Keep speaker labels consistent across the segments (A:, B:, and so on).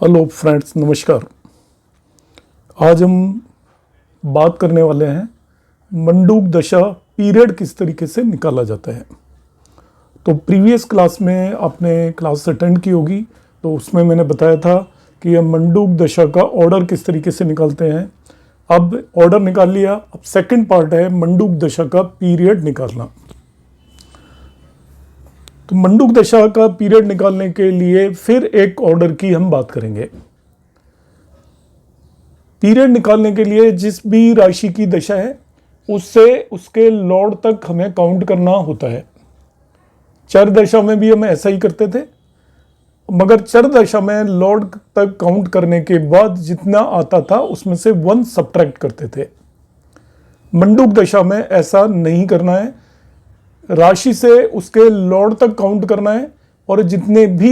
A: Hello friends, नमस्कार। आज हम बात करने वाले हैं मंडूक दशा पीरियड किस तरीके से निकाला जाता है। तो प्रीवियस क्लास में आपने क्लास अटेंड की होगी, तो उसमें मैंने बताया था कि हम मंडूक दशा का ऑर्डर किस तरीके से निकालते हैं। अब ऑर्डर निकाल लिया, अब सेकंड पार्ट है मंडूक दशा का पीरियड निकालना। तो मंडूक दशा का पीरियड निकालने के लिए फिर एक ऑर्डर की हम बात करेंगे। पीरियड निकालने के लिए जिस भी राशि की दशा है उससे उसके लॉर्ड तक हमें काउंट करना होता है। चर दशा में भी हम ऐसा ही करते थे, मगर चर दशा में लॉर्ड तक काउंट करने के बाद जितना आता था उसमें से 1 सब्ट्रैक्ट करते थे। मंडूक दशा में ऐसा नहीं करना है, राशि से उसके लॉर्ड तक काउंट करना है और जितने भी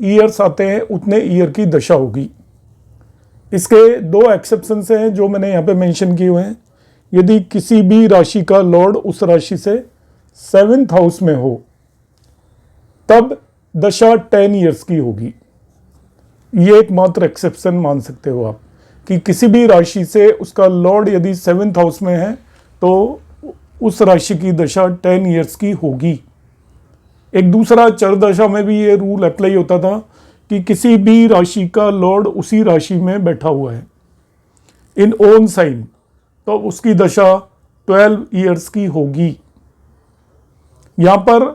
A: ईयर्स आते हैं उतने ईयर की दशा होगी। इसके 2 एक्सेप्शंस हैं जो मैंने यहाँ पे मेंशन किए हुए हैं। यदि किसी भी राशि का लॉर्ड उस राशि से 7th हाउस में हो तब दशा 10 ईयर्स की होगी। ये एकमात्र एक्सेप्शन मान सकते हो आप कि किसी भी राशि से उसका लॉर्ड यदि 7th हाउस में है तो उस राशि की दशा 10 ईयर्स की होगी। एक दूसरा चर दशा में भी ये रूल अप्लाई होता था कि किसी भी राशि का लॉर्ड उसी राशि में बैठा हुआ है इन ओन साइन, तो उसकी दशा 12 ईयर्स की होगी। यहां पर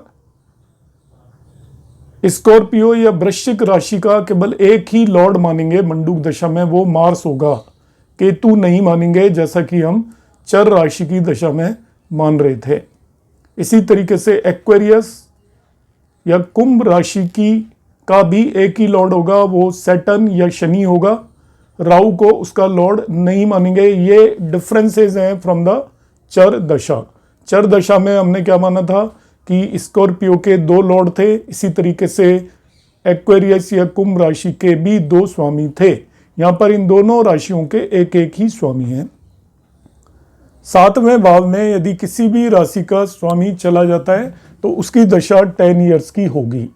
A: स्कॉर्पियो या वृश्चिक राशि का केवल एक ही लॉर्ड मानेंगे मंडूक दशा में, वो मार्स होगा। केतु नहीं मानेंगे जैसा कि हम चर राशि की दशा में मान रहे थे। इसी तरीके से एक्वेरियस या कुंभ राशि की का भी एक ही लॉर्ड होगा, वो सैटर्न या शनि होगा। राहु को उसका लॉर्ड नहीं मानेंगे। ये डिफरेंसेस हैं फ्रॉम द चर दशा। चर दशा में हमने क्या माना था कि स्कॉर्पियो के 2 लॉर्ड थे, इसी तरीके से एक्वेरियस या कुंभ राशि के भी 2 स्वामी थे। यहां पर इन दोनों राशियों के एक एक ही स्वामी हैं। 7वें भाव में यदि किसी भी राशि का स्वामी चला जाता है तो उसकी दशा 10 ईयर्स की होगी।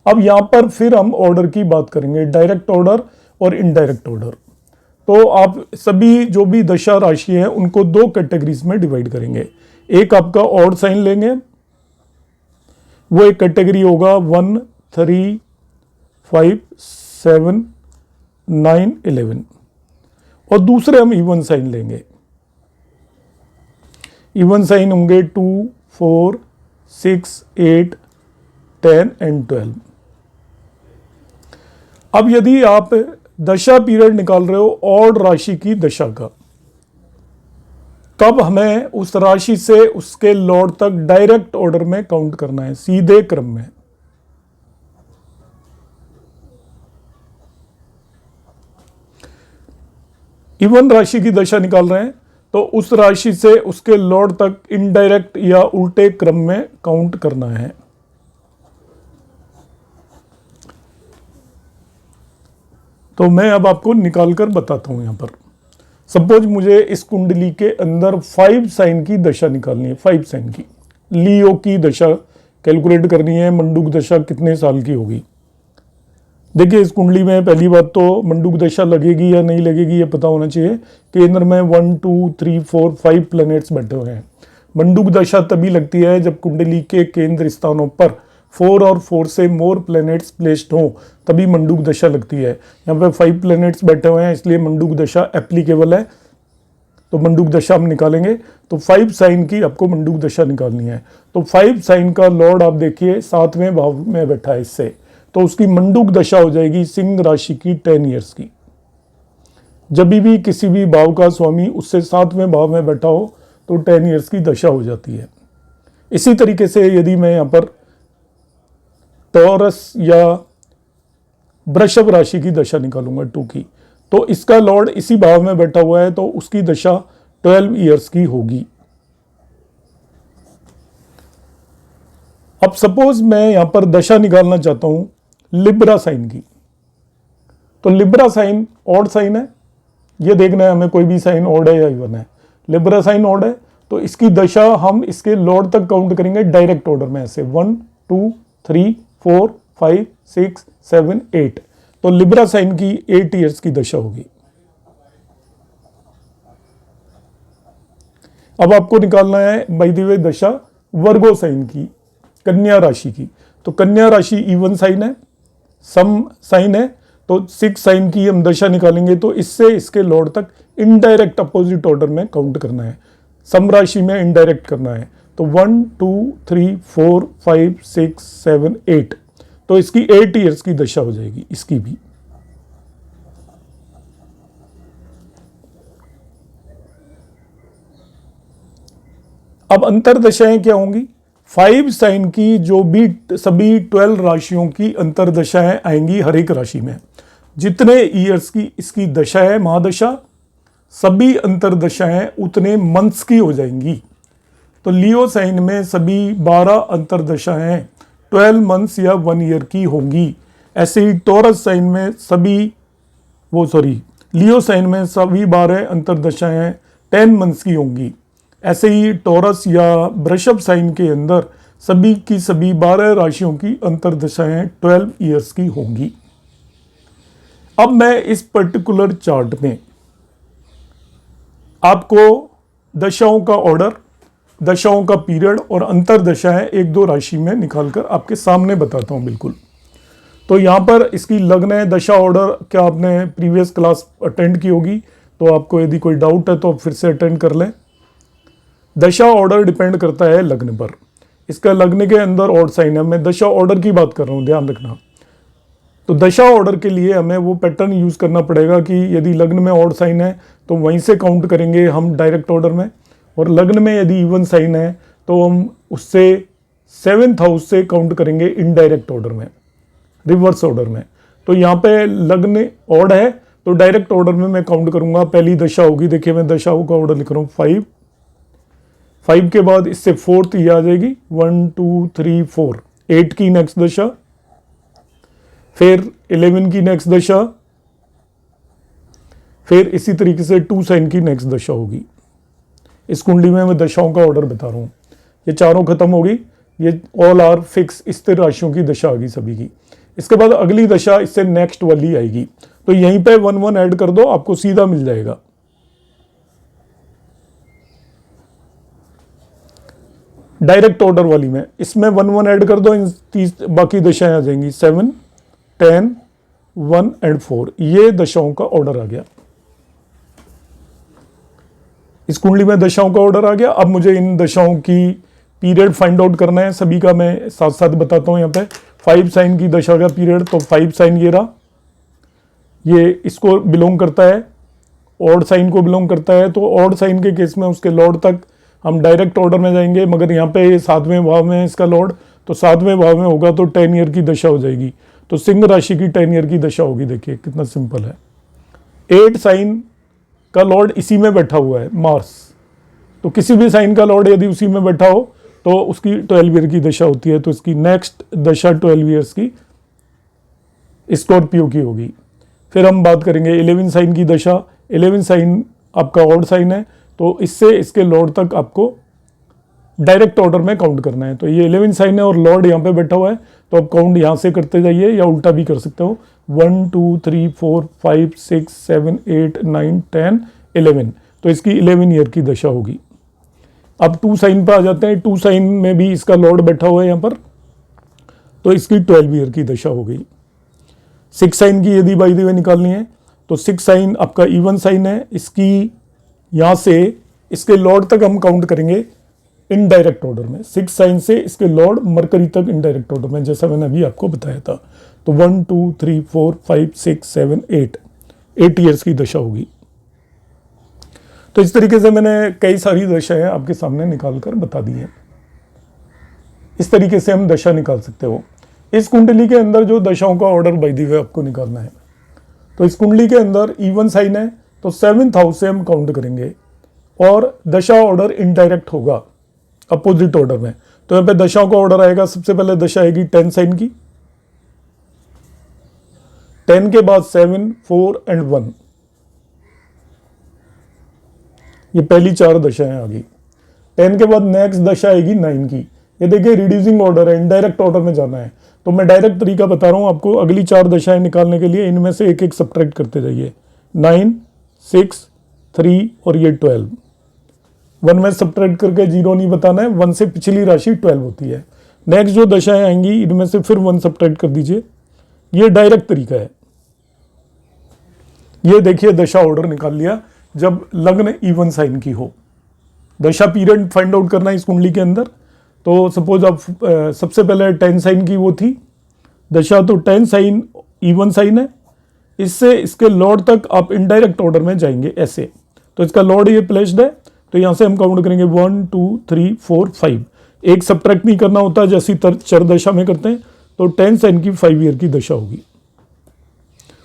A: अब यहां पर फिर हम ऑर्डर की बात करेंगे, डायरेक्ट ऑर्डर और इनडायरेक्ट ऑर्डर। तो आप सभी जो भी दशा राशि है उनको 2 कैटेगरीज में डिवाइड करेंगे। एक आपका ऑड साइन लेंगे, वो एक कैटेगरी होगा 1, 3, 5, 7, 9, 11, और दूसरे हम इवन साइन लेंगे। इवन साइन होंगे 2, 4, 6, 8, 10 एंड 12। अब यदि आप दशा पीरियड निकाल रहे हो ऑड राशि की दशा का, तब हमें उस राशि से उसके लॉर्ड तक डायरेक्ट ऑर्डर में काउंट करना है, सीधे क्रम में। इवन राशि की दशा निकाल रहे हैं तो उस राशि से उसके लॉर्ड तक इनडायरेक्ट या उल्टे क्रम में काउंट करना है। तो मैं अब आपको निकालकर बताता हूं। यहां पर सपोज मुझे इस कुंडली के अंदर 5 साइन की दशा निकालनी है, 5 साइन की लियो की दशा कैलकुलेट करनी है। मंडूक दशा कितने साल की होगी। देखिए, इस कुंडली में पहली बात तो मंडूक दशा लगेगी या नहीं लगेगी ये पता होना चाहिए। केंद्र में 1, 2, 3, 4, 5 प्लैनेट्स बैठे हुए हैं। मंडूक दशा तभी लगती है जब कुंडली के केंद्र स्थानों पर 4 और 4 से मोर प्लैनेट्स प्लेस्ड हों, तभी मंडूक दशा लगती है। यहाँ पे 5 प्लैनेट्स बैठे हुए हैं, इसलिए मंडूक दशा एप्लीकेबल है। तो मंडूक दशा हम निकालेंगे तो 5 साइन की आपको मंडूक दशा निकालनी है। तो 5 साइन का लॉर्ड आप देखिए 7वें भाव में बैठा है इससे, तो उसकी मंडूक दशा हो जाएगी सिंह राशि की 10 ईयर्स की। जब भी किसी भी भाव का स्वामी उससे 7वें भाव में बैठा हो तो 10 ईयर्स की दशा हो जाती है। इसी तरीके से यदि मैं यहाँ पर टॉरस या वृषभ राशि की दशा निकालूंगा 2 की, तो इसका लॉर्ड इसी भाव में बैठा हुआ है तो उसकी दशा 12 ईयर्स की होगी। अब सपोज मैं यहां पर दशा निकालना चाहता हूं लिब्रा साइन की, तो लिब्रा साइन ऑड साइन है। ये देखना है हमें कोई भी साइन ऑड है या इवन है। लिब्रा साइन ऑड है तो इसकी दशा हम इसके लॉर्ड तक काउंट करेंगे डायरेक्ट ऑर्डर में, ऐसे 1, 2, 3, 4, 5, 6, 7, 8। तो लिब्रा साइन की 8 ईयर्स की दशा होगी। अब आपको निकालना है बाय द वे दशा वर्गो साइन की, कन्या राशि की। तो कन्या राशि इवन साइन है, सम साइन है, तो 6 साइन की हम दशा निकालेंगे तो इससे इसके लॉर्ड तक इनडायरेक्ट अपोजिट ऑर्डर में काउंट करना है, सम राशि में इनडायरेक्ट करना है। तो 1 2 3 4 5 6 7 8, तो इसकी 8 ईयर्स की दशा हो जाएगी इसकी भी। अब अंतरदशाएं क्या होंगी? 5 साइन की जो भी सभी 12 राशियों की अंतरदशाएं आएंगी हर एक राशि में। जितने ईयर्स की इसकी दशा है महादशा, सभी अंतरदशाएं उतने मंथ्स की हो जाएंगी। तो लियो साइन में सभी 12 अंतरदशाएं 12 मंथ्स या 1 ईयर की होंगी। ऐसे ही टॉरस साइन में लियो साइन में सभी 12 अंतरदशाएं 10 मंथ्स की होंगी। ऐसे ही टॉरस या वृषभ साइन के अंदर सभी की सभी 12 राशियों की अंतरदशाएं 12 ईयर्स की होंगी। अब मैं इस पर्टिकुलर चार्ट में आपको दशाओं का ऑर्डर, दशाओं का पीरियड और अंतरदशाएं 1-2 राशि में निकालकर आपके सामने बताता हूं बिल्कुल। तो यहां पर इसकी लग्न दशा ऑर्डर क्या आपने प्रीवियस क्लास अटेंड की होगी, तो आपको यदि कोई डाउट है तो आप फिर से अटेंड कर लें। दशा ऑर्डर डिपेंड करता है लग्न पर। इसका लग्न के अंदर ऑड साइन है, मैं दशा ऑर्डर की बात कर रहा हूं, ध्यान रखना। तो दशा ऑर्डर के लिए हमें वो पैटर्न यूज करना पड़ेगा कि यदि लग्न में ऑड साइन है तो वहीं से काउंट करेंगे हम डायरेक्ट ऑर्डर में, और लग्न में यदि इवन साइन है तो हम उससे 7th हाउस से काउंट करेंगे इनडायरेक्ट ऑर्डर में, रिवर्स ऑर्डर में। तो यहाँ पे लग्न ऑड है तो डायरेक्ट ऑर्डर में मैं काउंट करूंगा। पहली दशा होगी, देखिए मैं दशाओं का ऑर्डर लिख रहा हूँ 5 के बाद इससे 4th ये आ जाएगी 1 2 3 4, 8 की नेक्स्ट दशा, फिर 11 की नेक्स्ट दशा, फिर इसी तरीके से 2 साइन की नेक्स्ट दशा होगी। इस कुंडली में मैं दशाओं का ऑर्डर बता रहा हूं। ये चारों खत्म हो गई, ये ऑल आर फिक्स स्थिर राशियों की दशा आ गई सभी की। इसके बाद अगली दशा इससे नेक्स्ट वाली आएगी, तो यहीं पे 1-1 ऐड कर दो, आपको सीधा मिल जाएगा। डायरेक्ट ऑर्डर वाली में इसमें 1-1 ऐड कर दो, इन 30 बाकी दशाएं आ जाएंगी 7 10 1 एंड 4। ये दशाओं का ऑर्डर आ गया। इस कुंडली में दशाओं का ऑर्डर आ गया। अब मुझे इन दशाओं की पीरियड फाइंड आउट करना है, सभी का मैं साथ साथ बताता हूं। यहाँ पे 5 साइन की दशा का पीरियड, तो 5 साइन ये रहा, ये इसको बिलोंग करता है, ऑड साइन को बिलोंग करता है। तो ऑड साइन के केस में उसके लॉर्ड तक हम डायरेक्ट ऑर्डर में जाएंगे, मगर यहाँ पे 7वें भाव में है इसका लॉर्ड, तो 7वें भाव में होगा तो 10 ईयर की दशा हो जाएगी। तो सिंह राशि की 10 ईयर की दशा होगी। देखिए कितना सिंपल है। 8 साइन का लॉर्ड इसी में बैठा हुआ है मार्स, तो किसी भी साइन का लॉर्ड यदि उसी में बैठा हो तो उसकी 12 ईयर की दशा होती है। तो इसकी नेक्स्ट दशा 12 ईयर्स की स्कॉर्पियो की होगी। फिर हम बात करेंगे 11 साइन की दशा। 11 साइन आपका ऑड साइन है, तो इससे इसके लॉर्ड तक आपको डायरेक्ट ऑर्डर में काउंट करना है। तो ये 11 साइन है और लॉर्ड यहाँ पे बैठा हुआ है, तो आप काउंट यहाँ से करते जाइए या उल्टा भी कर सकते हो। 1 2 3 4 5 6 7 8 9 10 11, तो इसकी 11 ईयर की दशा होगी। अब 2 साइन पर आ जाते हैं। 2 साइन में भी इसका लॉर्ड बैठा हुआ है यहाँ पर, तो इसकी 12 ईयर की दशा हो गई। 6 साइन की यदि बाय द वे निकालनी है तो 6 साइन आपका इवन साइन है, इसकी यहाँ से इसके लॉर्ड तक हम काउंट करेंगे इनडायरेक्ट ऑर्डर में। 6 साइन से इसके लॉर्ड मरकरी तक इनडायरेक्ट ऑर्डर में, जैसा मैंने अभी आपको बताया था। तो 1 2 3 4 5 6 7 8 ईयर्स की दशा होगी। तो इस तरीके से मैंने कई सारी दशाएं आपके सामने निकाल कर बता दी हैं। इस तरीके से हम दशा निकाल सकते हो। इस कुंडली के अंदर जो दशाओं का ऑर्डर बाय द वे आपको निकालना है, तो इस कुंडली के अंदर इवन साइन है तो 7th हाउस से हम काउंट करेंगे, और दशा ऑर्डर इनडायरेक्ट होगा अपोजिट ऑर्डर में। तो यहाँ पे दशाओं का ऑर्डर आएगा। सबसे पहले दशा आएगी 10 साइन की, 10 के बाद 7 4 एंड 1, ये पहली 4 दशाएं आ गई। 10 के बाद नेक्स्ट दशा आएगी 9 की। ये देखिए रिड्यूसिंग ऑर्डर है, इनडायरेक्ट ऑर्डर में जाना है। तो मैं डायरेक्ट तरीका बता रहा हूँ आपको, अगली 4 दशाएं निकालने के लिए इनमें से एक एक सब्ट्रैक्ट करते जाइए। 9, 6, 3 और ये 12। 1 में सब्ट्रैक्ट करके 0 नहीं बताना है, 1 से पिछली राशि 12 होती है। नेक्स्ट जो दशाएं आएंगी इनमें से फिर 1 सब्ट्रैक्ट कर दीजिए। ये डायरेक्ट तरीका है। ये देखिए दशा ऑर्डर निकाल लिया जब लग्न इवन साइन की हो। दशा पीरियड फाइंड आउट करना है इस कुंडली के अंदर। तो सपोज आप सबसे पहले 10 साइन की वो थी दशा, तो 10 साइन इवन साइन है, इससे इसके लॉर्ड तक आप इनडायरेक्ट ऑर्डर में जाएंगे ऐसे। तो इसका लॉर्ड ये प्लेस्ड है, तो यहां से हम काउंट करेंगे 1 2 3 4 5। एक सब्ट्रैक्ट नहीं करना होता जैसी चर दशा में करते हैं। तो 10 साइन की 5 ईयर की दशा होगी।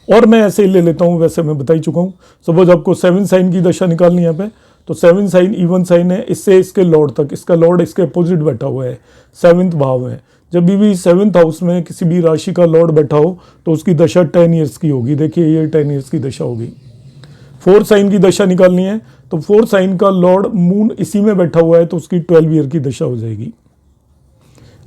A: और मैं ऐसे ही ले लेता हूं, वैसे मैं बता ही चुका हूं। सपोज आपको 7 साइन की दशा निकालनी है यहाँ पे, तो 7 साइन इवन साइन है, इससे इसके लॉर्ड तक, इसका लॉर्ड इसके अपोजिट बैठा हुआ है, 7th भाव में। जब भी 7th हाउस में किसी भी राशि का लॉर्ड बैठा हो तो उसकी दशा 10 ईयर्स की होगी। देखिए ये 10 ईयर्स की दशा होगी। 4 साइन की दशा निकालनी है, तो 4 साइन का लॉर्ड मून इसी में बैठा हुआ है, तो उसकी 12 ईयर की दशा हो जाएगी।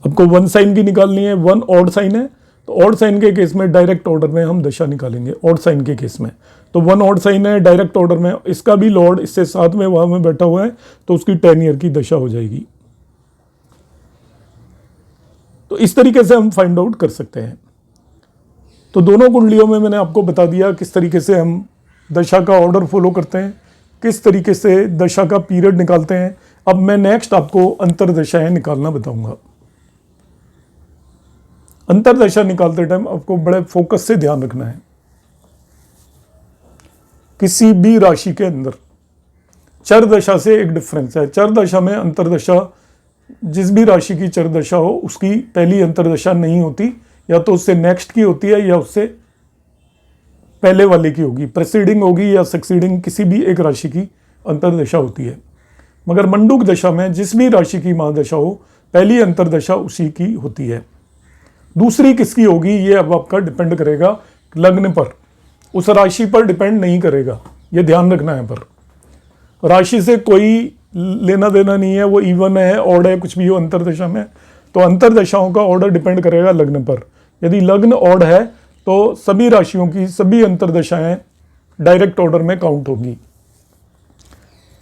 A: आपको 1 साइन की निकालनी है, 1 ऑड साइन है, तो ऑड साइन के केस में डायरेक्ट ऑर्डर में हम दशा निकालेंगे। ऑड साइन के केस में तो 1 ऑड साइन है, डायरेक्ट ऑर्डर में इसका भी लॉर्ड इससे 7वें भाव में बैठा हुआ है, तो उसकी 10 ईयर की दशा हो जाएगी। तो इस तरीके से हम फाइंड आउट कर सकते हैं। तो दोनों कुंडलियों में मैंने आपको बता दिया किस तरीके से हम दशा का ऑर्डर फॉलो करते हैं, किस तरीके से दशा का पीरियड निकालते हैं। अब मैं नेक्स्ट आपको अंतरदशाएं निकालना बताऊंगा। अंतरदशा निकालते टाइम आपको बड़े फोकस से ध्यान रखना है। किसी भी राशि के अंदर चर दशा से एक डिफरेंस है। चर दशा में अंतरदशा, जिस भी राशि की चर दशा हो उसकी पहली अंतरदशा नहीं होती, या तो उससे नेक्स्ट की होती है या उससे पहले वाले की होगी, प्रेसीडिंग होगी या सक्सीडिंग, किसी भी एक राशि की अंतरदशा होती है। मगर मंडूक दशा में जिस भी राशि की महादशा हो पहली अंतरदशा उसी की होती है। दूसरी किसकी होगी ये अब आपका डिपेंड करेगा लग्न पर, उस राशि पर डिपेंड नहीं करेगा, ये ध्यान रखना है। पर राशि से कोई लेना देना नहीं है, वो इवन है ऑड है कुछ भी हो अंतरदशा में, तो अंतरदशाओं का ऑर्डर डिपेंड करेगा लग्न पर। यदि लग्न ऑड है तो सभी राशियों की सभी अंतरदशाएं डायरेक्ट ऑर्डर में काउंट होगी।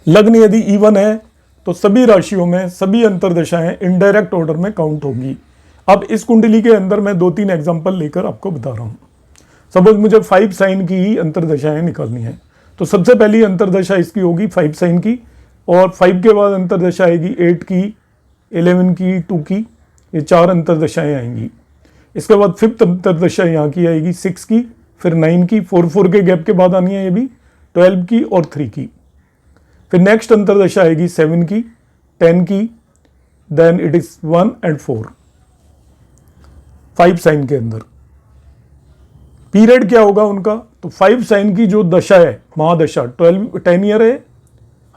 A: लग्न यदि इवन है तो सभी राशियों में सभी अंतरदशाएं इनडायरेक्ट ऑर्डर में काउंट होगी। अब इस कुंडली के अंदर मैं 2-3 एग्जांपल लेकर आपको बता रहा हूं। सपोज मुझे 5 साइन की ही अंतरदशाएं निकालनी है, तो सबसे पहली अंतरदशा इसकी होगी 5 साइन की, और 5 के बाद अंतरदशा आएगी 8 की, 11 की, 2 की, ये 4 अंतरदशाएं आएंगी। इसके बाद 5th अंतरदशा यहाँ की आएगी 6 की, फिर 9 की, 4 के गैप के बाद आनी है ये भी, 12 की और 3 की। फिर नेक्स्ट अंतरदशा आएगी 7 की, 10 की, then it is 1 and 4। 5 sign के अंदर पीरियड क्या होगा उनका, तो 5 साइन की जो दशा है महादशा 10 ईयर है,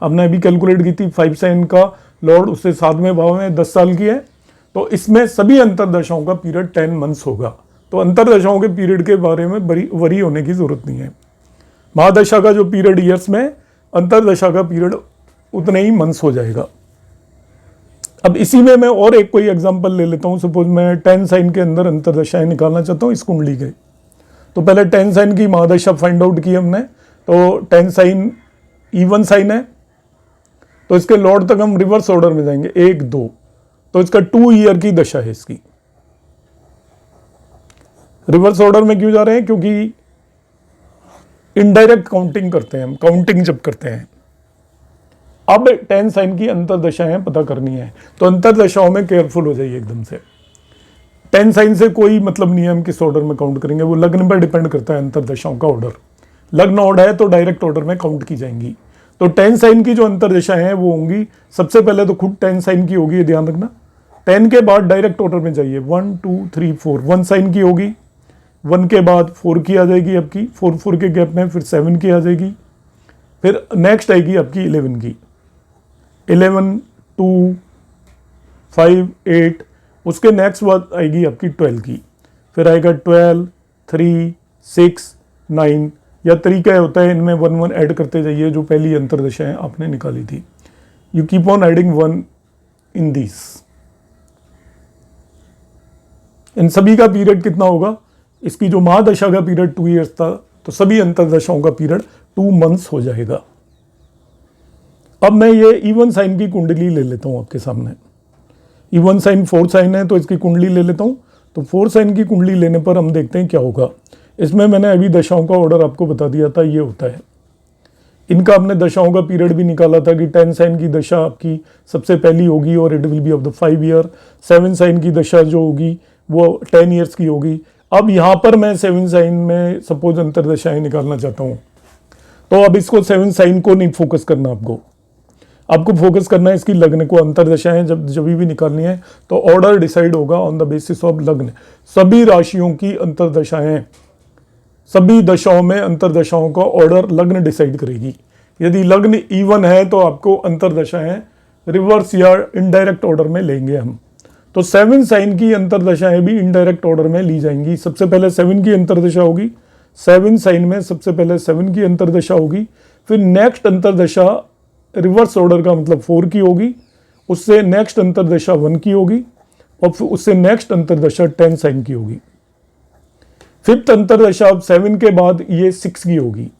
A: हमने अभी कैलकुलेट की थी। 5 साइन का लॉर्ड उससे 7वें भाव में 10 साल की है, तो इसमें सभी अंतरदशाओं का पीरियड 10 मंथ्स होगा। तो अंतरदशाओं के पीरियड के बारे में वरी होने की जरूरत नहीं है। महादशा का जो पीरियड ईयर्स में, अंतरदशा का पीरियड उतने ही मंथ्स हो जाएगा। अब इसी में मैं और एक कोई एग्जांपल ले लेता हूं। सपोज मैं 10 साइन के अंदर अंतरदशाएं निकालना चाहता हूं इस कुंडली के, तो पहले 10 साइन की महादशा फाइंड आउट की हमने। तो 10 साइन इवन साइन है, तो इसके लॉर्ड तक हम रिवर्स ऑर्डर में जाएंगे 1 2, तो इसका 2 ईयर की दशा है इसकी। रिवर्स ऑर्डर में क्यों जा रहे हैं, क्योंकि इनडायरेक्ट काउंटिंग करते हैं हम, काउंटिंग जब करते हैं। अब 10 साइन की अंतरदशाएं पता करनी है, तो अंतरदशाओं में केयरफुल हो जाइए एकदम से। 10 साइन से कोई मतलब नहीं है हम किस ऑर्डर में काउंट करेंगे, वो लग्न पर डिपेंड करता है अंतरदशाओं का ऑर्डर। लग्न ऑड है तो डायरेक्ट ऑर्डर में काउंट की जाएंगी। तो 10 साइन की जो अंतरदशाएं हैं वो होंगी, सबसे पहले तो खुद 10 साइन की होगी, ये ध्यान रखना। 10 के बाद डायरेक्ट ऑर्डर में जाइए, 1 2 3 4, 1 साइन की होगी, 1 के बाद 4 की आ जाएगी आपकी, 4 के गैप में फिर 7 की आ जाएगी, फिर नेक्स्ट आएगी आपकी 11 की, 11 2 5 8, उसके नेक्स्ट बाद आएगी आपकी 12 की, फिर आएगा 12 3 6 9, या तरीका होता है इनमें 1 1 ऐड करते जाइए जो पहली अंतरदशाएं आपने निकाली थी। You keep on adding 1 in this. इन सभी का पीरियड कितना होगा? इसकी जो महादशा का पीरियड 2 ईयर्स था, तो सभी अंतरदशाओं का पीरियड 2 मंथ्स हो जाएगा। अब मैं ये इवन साइन की कुंडली ले लेता हूं आपके सामने। इवन साइन 4 साइन है, तो इसकी कुंडली ले लेता हूं। तो 4 साइन की कुंडली लेने पर हम देखते हैं क्या होगा। इसमें मैंने अभी दशाओं का ऑर्डर आपको बता दिया था, ये होता है। इनका हमने दशाओं का पीरियड भी निकाला था कि 10 साइन की दशा आपकी सबसे पहली होगी और it will be of the 5 year. 7 sign की दशा जो होगी वो 10 ईयर्स की होगी। अब यहाँ पर मैं 7 साइन में सपोज अंतरदशाएं निकालना चाहता हूँ, तो अब इसको 7 साइन को नहीं फोकस करना, आपको फोकस करना है इसकी लग्न को। अंतरदशाएं जब भी निकालनी है तो ऑर्डर डिसाइड होगा ऑन द बेसिस ऑफ लग्न। सभी राशियों की अंतरदशाएं, सभी दशाओं में अंतरदशाओं का ऑर्डर लग्न डिसाइड करेगी। यदि लग्न इवन है तो आपको अंतरदशाएं रिवर्स या इनडायरेक्ट ऑर्डर में लेंगे हम। तो 7 साइन की अंतरदशाएं भी इनडायरेक्ट ऑर्डर में ली जाएंगी। सबसे पहले 7 की अंतरदशा होगी, 7 साइन में सबसे पहले 7 की अंतरदशा होगी, फिर नेक्स्ट अंतरदशा रिवर्स ऑर्डर का मतलब 4 की होगी, उससे नेक्स्ट अंतरदशा 1 की होगी, और फिर उससे नेक्स्ट अंतरदशा 10 साइन की होगी। फिफ्थ अंतरदशा अब 7 के बाद ये 6 की होगी।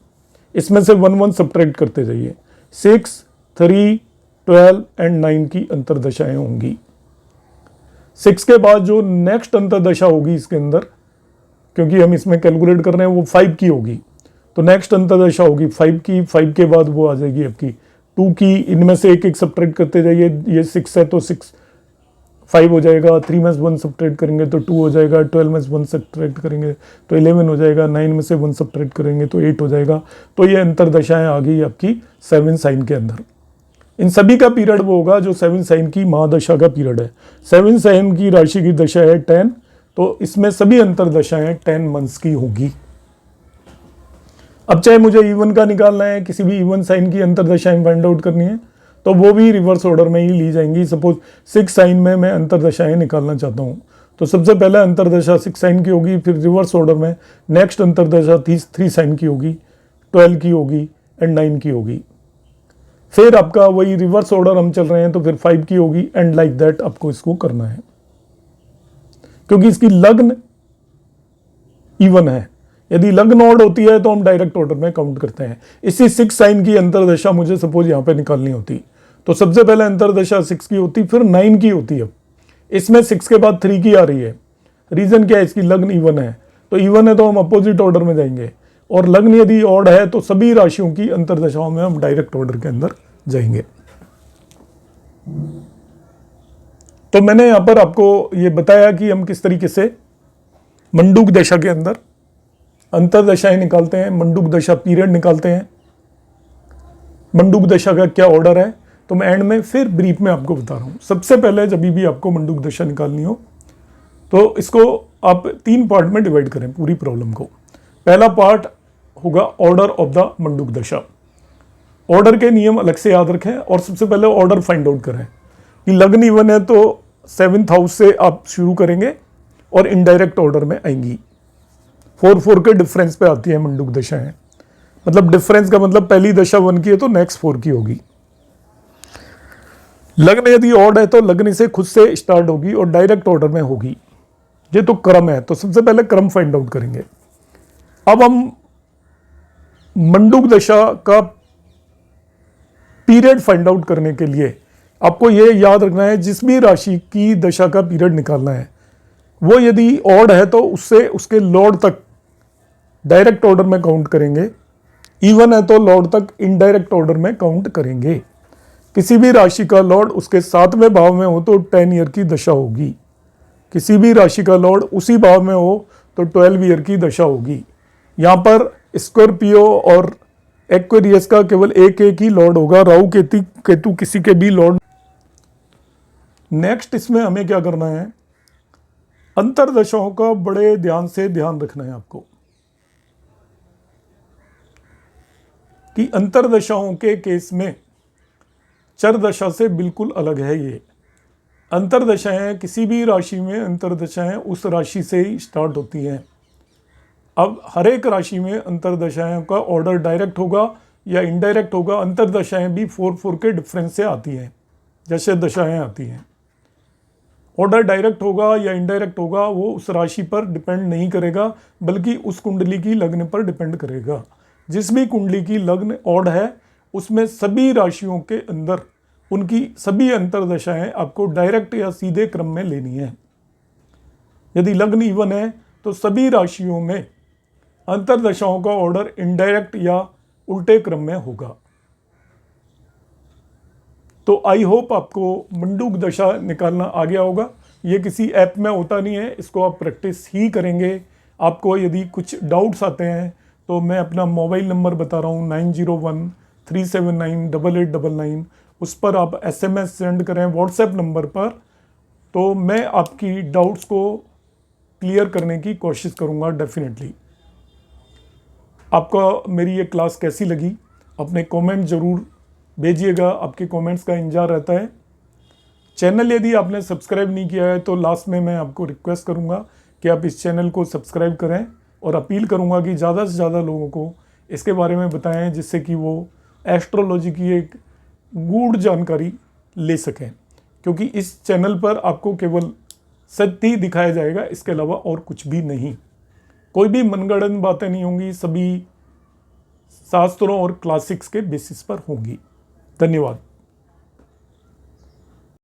A: इसमें से 1 1 सब्ट्रैक्ट करते जाइए। 6, 3, 12 एंड 9 की अंतरदशाएं होंगी। 6 के बाद जो नेक्स्ट अंतरदशा होगी इसके अंदर, क्योंकि हम इसमें कैलकुलेट कर रहे हैं, वो 5 की होगी। तो नेक्स्ट अंतरदशा होगी 5 की। 5 के बाद वो आ जाएगी आपकी 2 की। इनमें से एक एक सब्ट्रैक्ट करते जाइए। ये 6 है तो 6 5 हो जाएगा। 3 में से 1 सब्ट्रैक्ट करेंगे तो 2 हो जाएगा। 12 में से 1 सब्ट्रैक्ट करेंगे तो 11 हो जाएगा। 9 में से 1 सब्ट्रैक्ट करेंगे तो 8 हो जाएगा। तो ये अंतरदशाएं आ गई आपकी 7 साइन के अंदर। इन सभी का पीरियड वो होगा जो 7 साइन की महादशा का पीरियड है। 7 साइन की राशि की दशा है 10, तो इसमें सभी अंतरदशाएं 10 मंथ्स की होगी। अब चाहे मुझे इवन का निकालना है, किसी भी इवन साइन की अंतरदशाएं फाइंड आउट करनी है, तो वो भी रिवर्स ऑर्डर में ही ली जाएंगी। सपोज 6 साइन में मैं अंतरदशाएं निकालना चाहता हूँ, तो सबसे पहले अंतरदशा 6 साइन की होगी, फिर रिवर्स ऑर्डर में नेक्स्ट अंतरदशा 3 साइन की होगी, 12 की होगी एंड 9 की होगी। फिर आपका वही रिवर्स ऑर्डर हम चल रहे हैं तो फिर 5 की होगी एंड लाइक दैट आपको इसको करना है, क्योंकि इसकी लग्न इवन है। यदि लग्न ऑड होती है तो हम डायरेक्ट ऑर्डर में काउंट करते हैं। इसी 6 साइन की अंतरदशा मुझे सपोज यहां पे निकालनी होती, तो सबसे पहले अंतरदशा 6 की होती, फिर 9 की होती। अब इसमें 6 के बाद 3 की आ रही है। रीजन क्या है? इसकी लग्न इवन है, तो इवन है तो हम अपोजिट ऑर्डर में जाएंगे, और लग्न यदि ऑड है तो सभी राशियों की अंतरदशाओं में हम डायरेक्ट ऑर्डर के अंदर जाएंगे। तो मैंने यहां पर आपको ये बताया कि हम किस तरीके से मंडूक दशा के अंदर अंतरदशाएं निकालते हैं, मंडूक दशा पीरियड निकालते हैं, मंडूक दशा का क्या ऑर्डर है। तो मैं एंड में फिर ब्रीफ में आपको बता रहा हूं। सबसे पहले जब भी आपको मंडूक दशा निकालनी हो तो इसको आप 3 पार्ट में डिवाइड करें पूरी प्रॉब्लम को। पहला पार्ट होगा ऑर्डर ऑफ द मंडूक दशा। ऑर्डर के नियम अलग से याद रखें, और सबसे पहले ऑर्डर फाइंड आउट करें कि लग्न इवन है तो 7th हाउस से आप शुरू करेंगे और इनडायरेक्ट ऑर्डर में आएंगी। 4 के डिफरेंस पे आती है मंडूक दशाएं। मतलब डिफरेंस का मतलब पहली दशा 1 की है तो नेक्स्ट 4 की होगी। लग्न यदि ऑड है तो लग्न से खुद से स्टार्ट होगी और डायरेक्ट ऑर्डर में होगी। ये तो क्रम है, तो सबसे पहले क्रम फाइंड आउट करेंगे। अब हम मंडूक दशा का पीरियड फाइंड आउट करने के लिए आपको यह याद रखना है, जिस भी राशि की दशा का पीरियड निकालना है वो यदि ऑड है तो उससे उसके लॉर्ड तक डायरेक्ट ऑर्डर में काउंट करेंगे, इवन है तो लॉर्ड तक इनडायरेक्ट ऑर्डर में काउंट करेंगे। किसी भी राशि का लॉर्ड उसके 7वें भाव में हो तो 10 ईयर की दशा होगी। किसी भी राशि का लॉर्ड उसी भाव में हो तो 12 ईयर की दशा होगी। यहाँ पर स्कॉर्पियो और एक्वेरियस का केवल एक ही लॉर्ड होगा, राहु केतु किसी के भी लॉर्ड। नेक्स्ट इसमें हमें क्या करना है, अंतरदशाओं का बड़े ध्यान से ध्यान रखना है आपको कि अंतरदशाओं के केस में चर दशा से बिल्कुल अलग है। ये अंतरदशाएं किसी भी राशि में अंतरदशाएं उस राशि से ही स्टार्ट होती हैं। अब हर एक राशि में अंतरदशाएं का ऑर्डर डायरेक्ट होगा या इनडायरेक्ट होगा। अंतरदशाएं भी 4 के डिफरेंस से आती हैं जैसे दशाएं आती हैं, ऑर्डर डायरेक्ट होगा या इनडायरेक्ट होगा वो उस राशि पर डिपेंड नहीं करेगा, बल्कि उस कुंडली की लग्न पर डिपेंड करेगा। जिस भी कुंडली की लग्न ऑड है उसमें सभी राशियों के अंदर उनकी सभी अंतर्दशाएं आपको डायरेक्ट या सीधे क्रम में लेनी है। यदि लग्न इवन है तो सभी राशियों में अंतर्दशाओं का ऑर्डर इनडायरेक्ट या उल्टे क्रम में होगा। तो आई होप आपको मंडूक दशा निकालना आ गया होगा। ये किसी ऐप में होता नहीं है, इसको आप प्रैक्टिस ही करेंगे। आपको यदि कुछ डाउट्स आते हैं तो मैं अपना मोबाइल नंबर बता रहा हूँ 9013798899, उस पर आप SMS सेंड करें व्हाट्सएप नंबर पर, तो मैं आपकी डाउट्स को क्लियर करने की कोशिश करूँगा डेफिनेटली। आपको मेरी ये क्लास कैसी लगी अपने कमेंट ज़रूर भेजिएगा, आपके कमेंट्स का इंतजार रहता है। चैनल यदि आपने सब्सक्राइब नहीं किया है तो लास्ट में मैं आपको रिक्वेस्ट करूंगा कि आप इस चैनल को सब्सक्राइब करें, और अपील करूंगा कि ज़्यादा से ज़्यादा लोगों को इसके बारे में बताएं, जिससे कि वो एस्ट्रोलॉजी की एक गूढ़ जानकारी ले सकें। क्योंकि इस चैनल पर आपको केवल सत्य ही दिखाया जाएगा, इसके अलावा और कुछ भी नहीं। कोई भी मनगढ़ंत बातें नहीं होंगी, सभी शास्त्रों और क्लासिक्स के बेसिस पर होंगी। धन्यवाद।